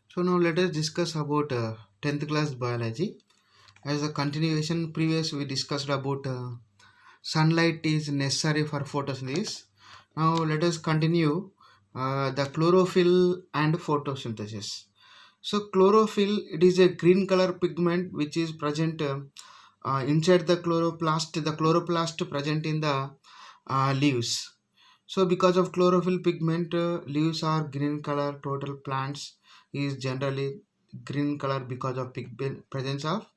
So now let us discuss about 10th class biology. As a continuation, previous we discussed about sunlight is necessary for photosynthesis. Now let us continue the chlorophyll and photosynthesis. So chlorophyll, it is a green color pigment which is present inside the chloroplast. The chloroplast present in the leaves. So because of chlorophyll pigment, leaves are green color. Total plants is generally green color because of presence of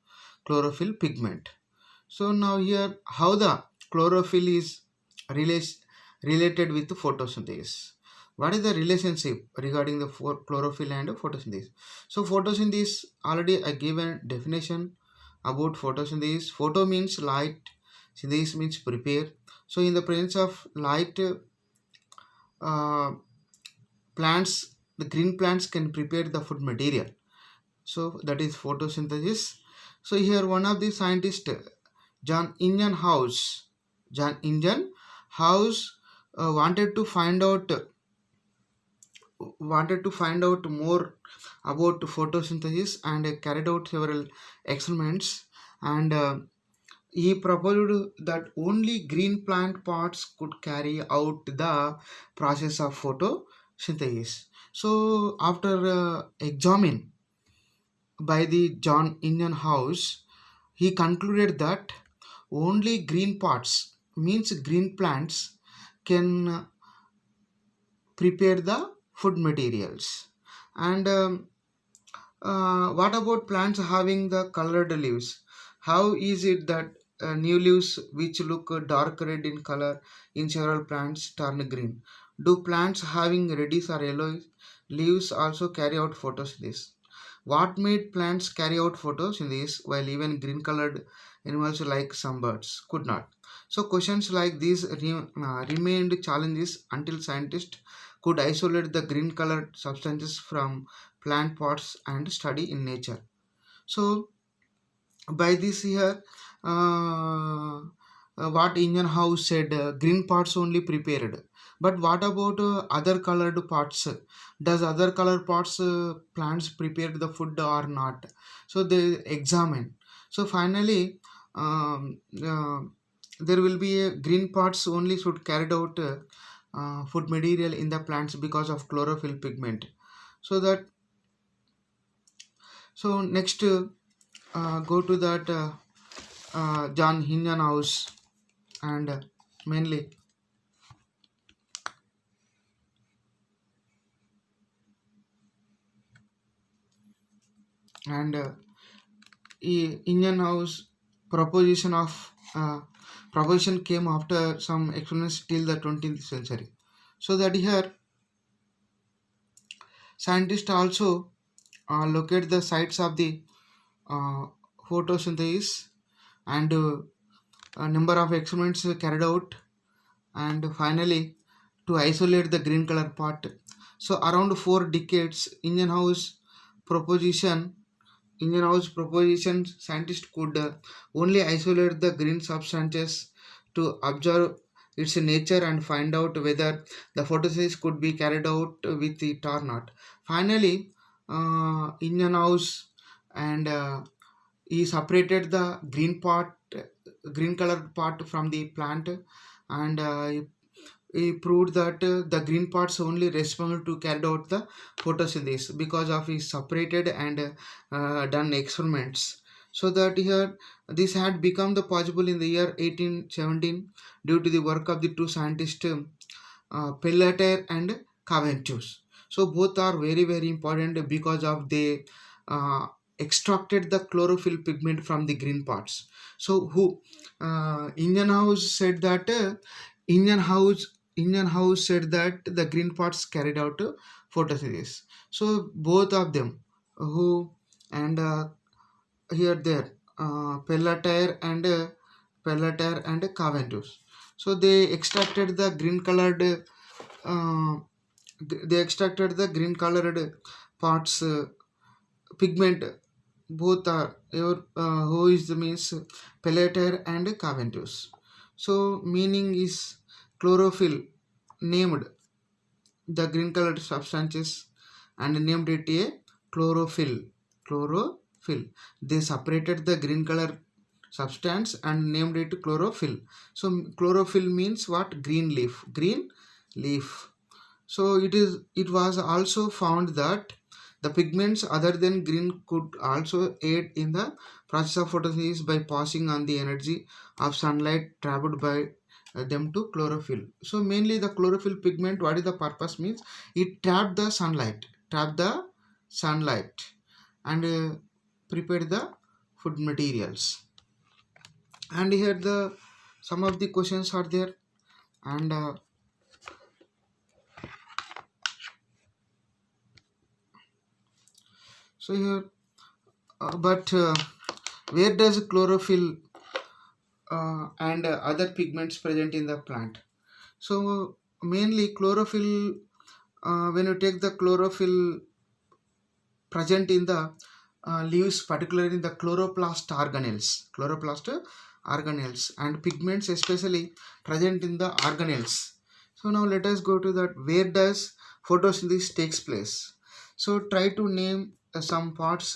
chlorophyll pigment. So now here how the chlorophyll is rela- related with photosynthesis. What is the relationship regarding the chlorophyll and photosynthesis? So photosynthesis, already I gave a definition about photosynthesis. Photo means light, synthesis means prepare. So in the presence of light, uh, plants, the green plants can prepare the food material. So that is photosynthesis. So here one of the scientists, John Ingham House, John Ingham House wanted to find out more about photosynthesis and carried out several experiments, and he proposed that only green plant parts could carry out the process of photosynthesis. So after examine by the John Ingham House, he concluded that only green parts means green plants can prepare the food materials. And what about plants having the colored leaves? How is it that new leaves which look dark red in color in several plants turn green? Do plants having reddish or yellow leaves also carry out photosynthesis? What made plants carry out photosynthesis while even green colored animals like some birds could not? So questions like these remained challenges until scientists could isolate the green colored substances from plant pots and study in nature. So by this here, what Indian House said, green parts only prepared. But what about other colored parts? Does other color parts plants prepare the food or not? So they examine. So finally, there will be a green parts only should carried out food material in the plants because of chlorophyll pigment. So that, so next go to that John Hingan house, and mainly, and Hingan house proposition of proposition came after some experiments till the 20th century. So that here scientists also locate the sites of the uh, photosynthesis, and a number of experiments carried out, and finally to isolate the green color part. So around 4 decades, proposition Indian House proposition, scientists could only isolate the green substances to observe its nature and find out whether the photosynthesis could be carried out with it or not. Finally, Indian House, and he separated the green colored part from the plant, and he proved that the green parts only responsible to carry out the photosynthesis because of his separated and done experiments. So that here this had become the possible in the year 1817 due to the work of the two scientists, Pelletier and Cavendish. So both are very important because of they extracted the chlorophyll pigment from the green parts. So who Indian House said that Indian House Indian House said that the green parts carried out photosynthesis. So both of them, who, and here there Pelletier and Cavendish. So uh, they extracted the green colored parts pigment. Both are who is the means Pelletier and Cavendish. So meaning is chlorophyll named the green colored substances and named it a chlorophyll. They separated the green color substance and named it chlorophyll. So chlorophyll means what? Green leaf. So it was also found that the pigments other than green could also aid in the process of photosynthesis by passing on the energy of sunlight trapped by them to chlorophyll. So mainly the chlorophyll pigment, what is the purpose means? It trap the sunlight and prepare the food materials. And here the some of the questions are there, and so here but where does chlorophyll and other pigments present in the plant? So mainly chlorophyll, when you take the chlorophyll present in the leaves, particularly in the chloroplast organelles, and pigments especially present in the organelles. So now let us go to that, where does photosynthesis takes place. So try to name some parts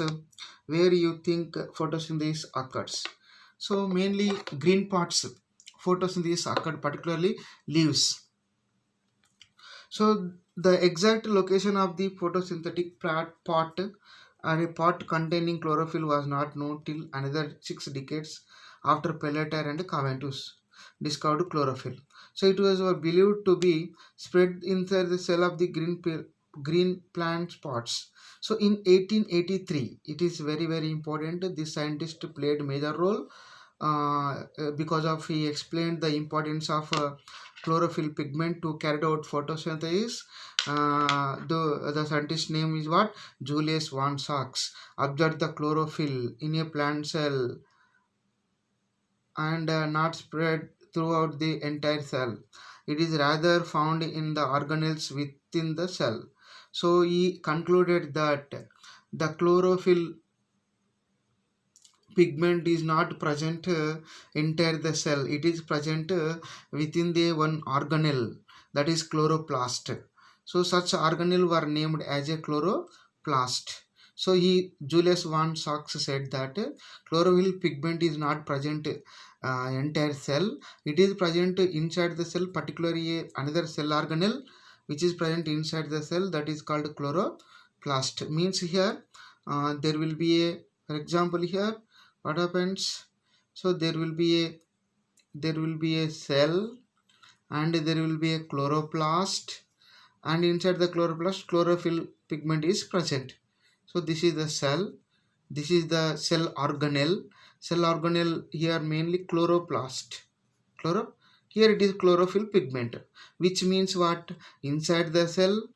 where you think photosynthesis occurs. So mainly green parts photosynthesis occurred, particularly leaves. So the exact location of the photosynthetic pot or a pot containing chlorophyll was not known till another 6 decades after Pelleter and Caventus discovered chlorophyll. So it was believed to be spread inside the cell of the green plant pots. So in 1883, it is very very important. This scientist played major role because of he explained the importance of chlorophyll pigment to carry out photosynthesis. The scientist name is what? Julius von Sachs observed the chlorophyll in a plant cell and not spread throughout the entire cell. It is rather found in the organelles within the cell. So he concluded that the chlorophyll pigment is not present entire the cell. It is present within the one organelle, that is chloroplast. So such organelle were named as a chloroplast. So Julius von Sachs said that chlorophyll pigment is not present entire cell. It is present inside the cell, particularly another cell organelle which is present inside the cell, that is called chloroplast. Means here there will be a, for example here what happens. So there will be a cell and there will be a chloroplast, and inside the chloroplast chlorophyll pigment is present. So this is the cell, this is the cell organelle here mainly chloroplast. Here it is chlorophyll pigment, which means what? Inside the cell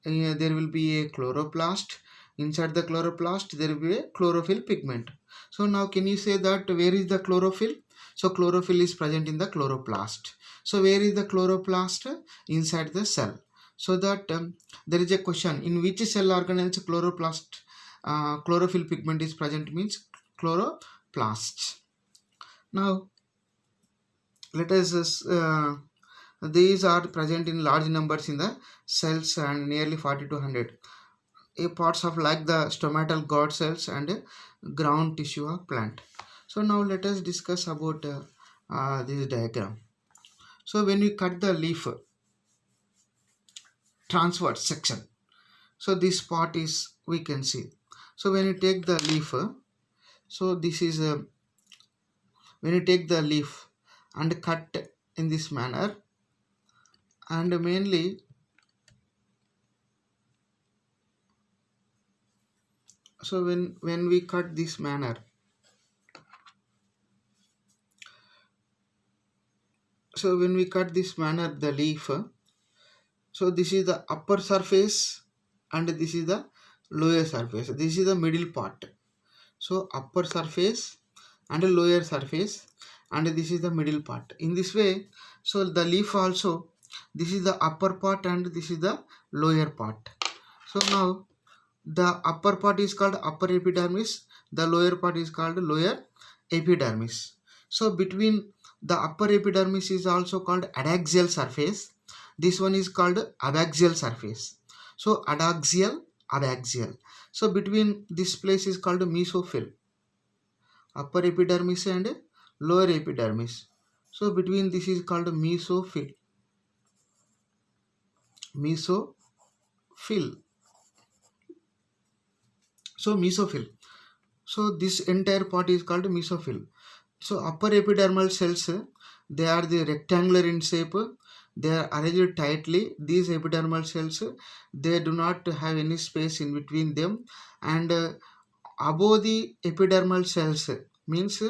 there will be a chloroplast, inside the chloroplast there will be a chlorophyll pigment. So now can you say that where is the chlorophyll? So chlorophyll is present in the chloroplast. So where is the chloroplast? Inside the cell. So that there is a question, in which cell organelles chlorophyll pigment is present, means chloroplasts. Now let us these are present in large numbers in the cells and nearly 40 to 100 parts of like the stomatal gourd cells and ground tissue of plant. So now let us discuss about this diagram. So when we cut the leaf transverse section, so this part is we can see. So when you take the leaf, so this is when you take the leaf and cut in this manner, and mainly so when we cut this manner, so when we cut this manner the leaf, so this is the upper surface and this is the lower surface, this is the middle part. So upper surface and lower surface, and this is the middle part. In this way, so the leaf also, this is the upper part and this is the lower part. So now the upper part is called upper epidermis, the lower part is called lower epidermis. So between the upper epidermis is also called adaxial surface, this one is called adaxial surface. So adaxial abaxial. So between this place is called mesophyll, upper epidermis and lower epidermis. So between this is called mesophyll. Mesophyll. So mesophyll. So this entire part is called mesophyll. So upper epidermal cells, they are the rectangular in shape. They are arranged tightly. These epidermal cells, they do not have any space in between them. And above the epidermal cells means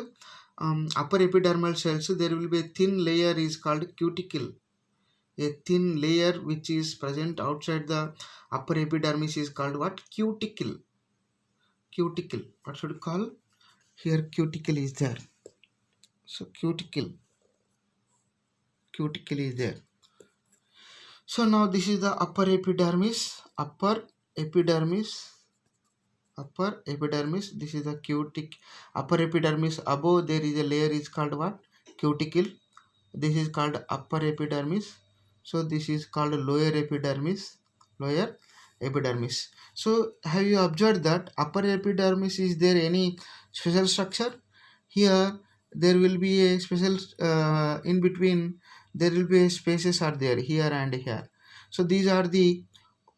upper epidermal cells, there will be a thin layer is called cuticle. A thin layer which is present outside the upper epidermis is called what? Cuticle. Cuticle. What should we call? Here cuticle is there. So cuticle is there. So now this is the upper epidermis. Upper epidermis. This is the cuticle. Upper epidermis. Above there is a layer is called what? Cuticle. This is called upper epidermis. So this is called lower epidermis. So have you observed that upper epidermis, is there any special structure? Here there will be a special in between, there will be spaces are there here and here. So these are the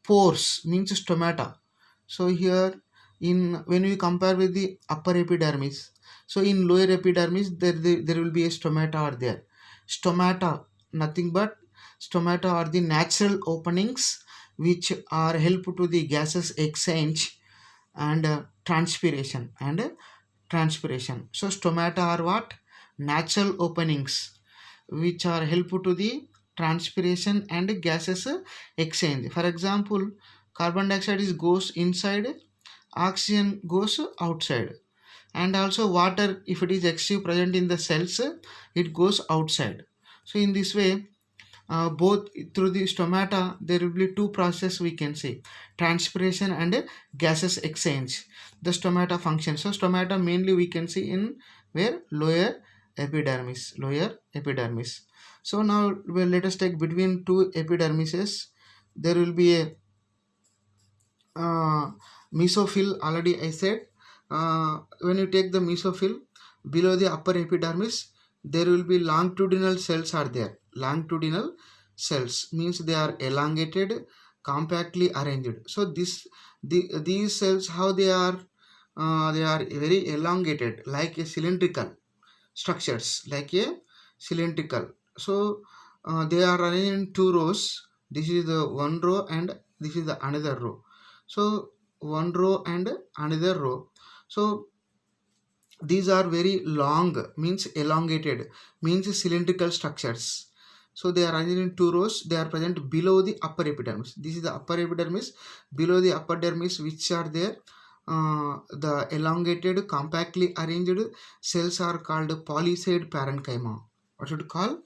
pores, means stomata. So here when we compare with the upper epidermis, so in lower epidermis there will be a stomata are there. Stomata, nothing but stomata are the natural openings which are help to the gases exchange and transpiration. So stomata are what? Natural openings which are helpful to the transpiration and gases exchange. For example, carbon dioxide is goes inside, oxygen goes outside, and also water, if it is excessive present in the cells, it goes outside. So in this way, both through the stomata there will be two processes we can say, transpiration and gases exchange. The stomata function. So stomata mainly we can see in where? Lower epidermis. So now let us take between two epidermises, there will be a mesophyll. Already I said, when you take the mesophyll, below the upper epidermis there will be longitudinal cells are there. Longitudinal cells means they are elongated, compactly arranged. So these cells, how they are very elongated, like a cylindrical structures, like a cylindrical. So they are arranged in two rows. This is the one row and this is the another row. So one row and another row. So these are very long, means elongated, means cylindrical structures. So they are arranged in two rows. They are present below the upper epidermis. This is the upper epidermis. Below the upper dermis, which are there, the elongated, compactly arranged cells are called palisade parenchyma. What should we call?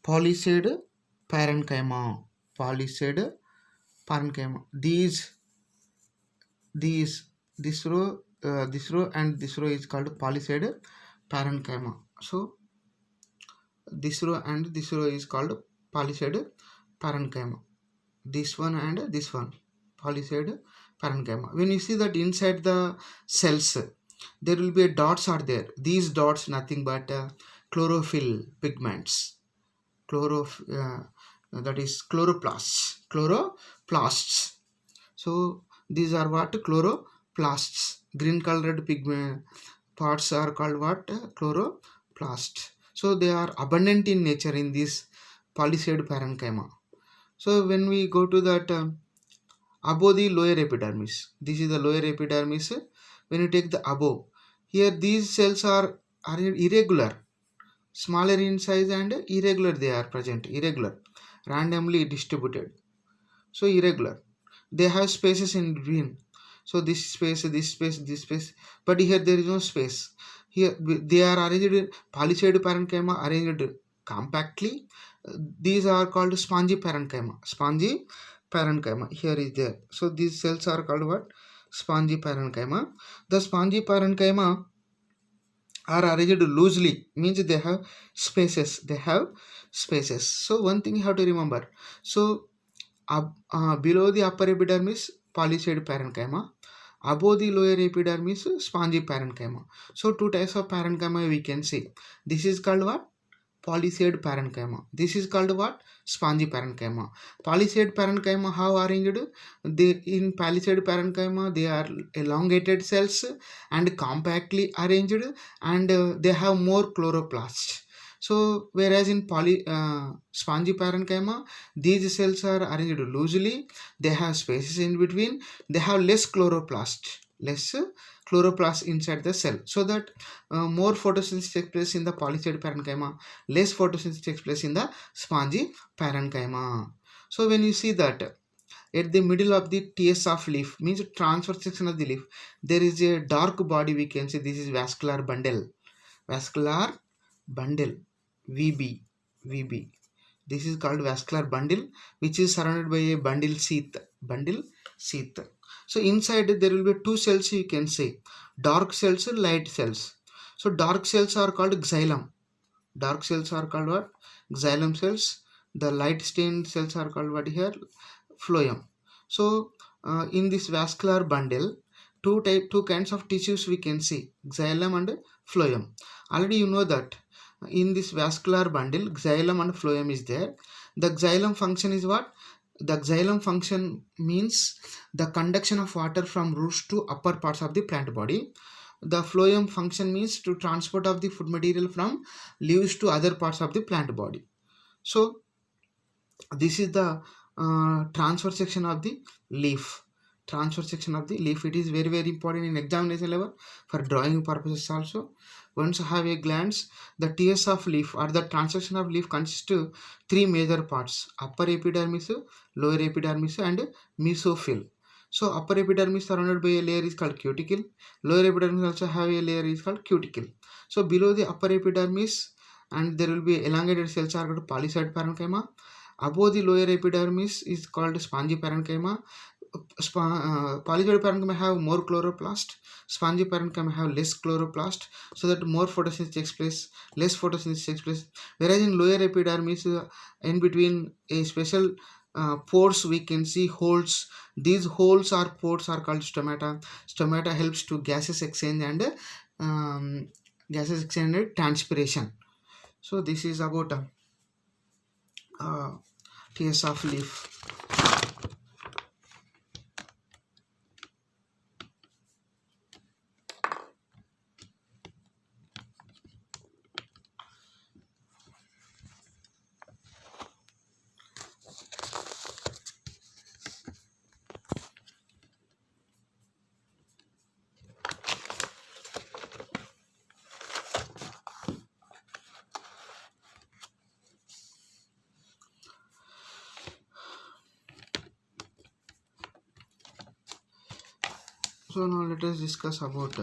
Palisade parenchyma. Palisade parenchyma. This row and this row is called palisade parenchyma. So this row and this row is called palisade parenchyma. This one and this one, palisade parenchyma. When you see that inside the cells, there will be dots are there. These dots nothing but chlorophyll pigments. That is chloroplasts. So these are what? Chloroplasts. Green colored pigment parts are called what? Chloroplasts. So they are abundant in nature in this palisade parenchyma. So when we go to that above the lower epidermis, this is the lower epidermis. When you take the above, here these cells are irregular, smaller in size and irregular. They are present, irregular, randomly distributed. So irregular. They have spaces in between. So this space, but here there is no space. Here they are arranged in palisade parenchyma, arranged compactly. These are called spongy parenchyma. Here is there. So these cells are called what? Spongy parenchyma. The spongy parenchyma are arranged loosely, means they have spaces. So one thing you have to remember. So below the upper epidermis polysaid parenchyma. Above the lower epidermis, spongy parenchyma. So two types of parenchyma we can see. This is called what? Polysaid parenchyma. This is called what? Spongy parenchyma. Polysaid parenchyma how arranged? In polysaid parenchyma they are elongated cells and compactly arranged, and they have more chloroplasts. So whereas in spongy parenchyma, these cells are arranged loosely, they have spaces in between, they have less chloroplast inside the cell, so that more photosynthesis takes place in the polysaid parenchyma, less photosynthesis takes place in the spongy parenchyma. So when you see that at the middle of the TS of leaf, means transverse section of the leaf, there is a dark body, we can say this is vascular bundle, VB. This is called vascular bundle, which is surrounded by a bundle sheath. So inside there will be two cells, you can say dark cells, light cells. So dark cells are called xylem. Dark cells are called what? Xylem cells. The light stained cells are called what here? Phloem. So in this vascular bundle, two kinds of tissues we can see, xylem and phloem. Already you know that in this vascular bundle, xylem and phloem is there. The xylem function is what? The xylem function means the conduction of water from roots to upper parts of the plant body. The phloem function means to transport of the food material from leaves to other parts of the plant body. So this is the transfer section of the leaf. It is very very important in examination level for drawing purposes also. Once you have a glance, the TS of leaf or the transection of leaf consists of three major parts: upper epidermis, lower epidermis, and mesophyll. So upper epidermis surrounded by a layer is called cuticle. Lower epidermis also have a layer is called cuticle. So below the upper epidermis, and there will be elongated cells are called polysaid parenchyma. Above the lower epidermis is called spongy parenchyma. Polysaid parenchyma have more chloroplast. Spongy parenchyma have less chloroplast, so that more photosynthesis takes place, less photosynthesis takes place. Whereas in lower epidermis, in between a special pores, we can see holes. These holes or pores are called stomata. Stomata helps to gases exchange and transpiration. So this is about TS of leaf. So now let us discuss about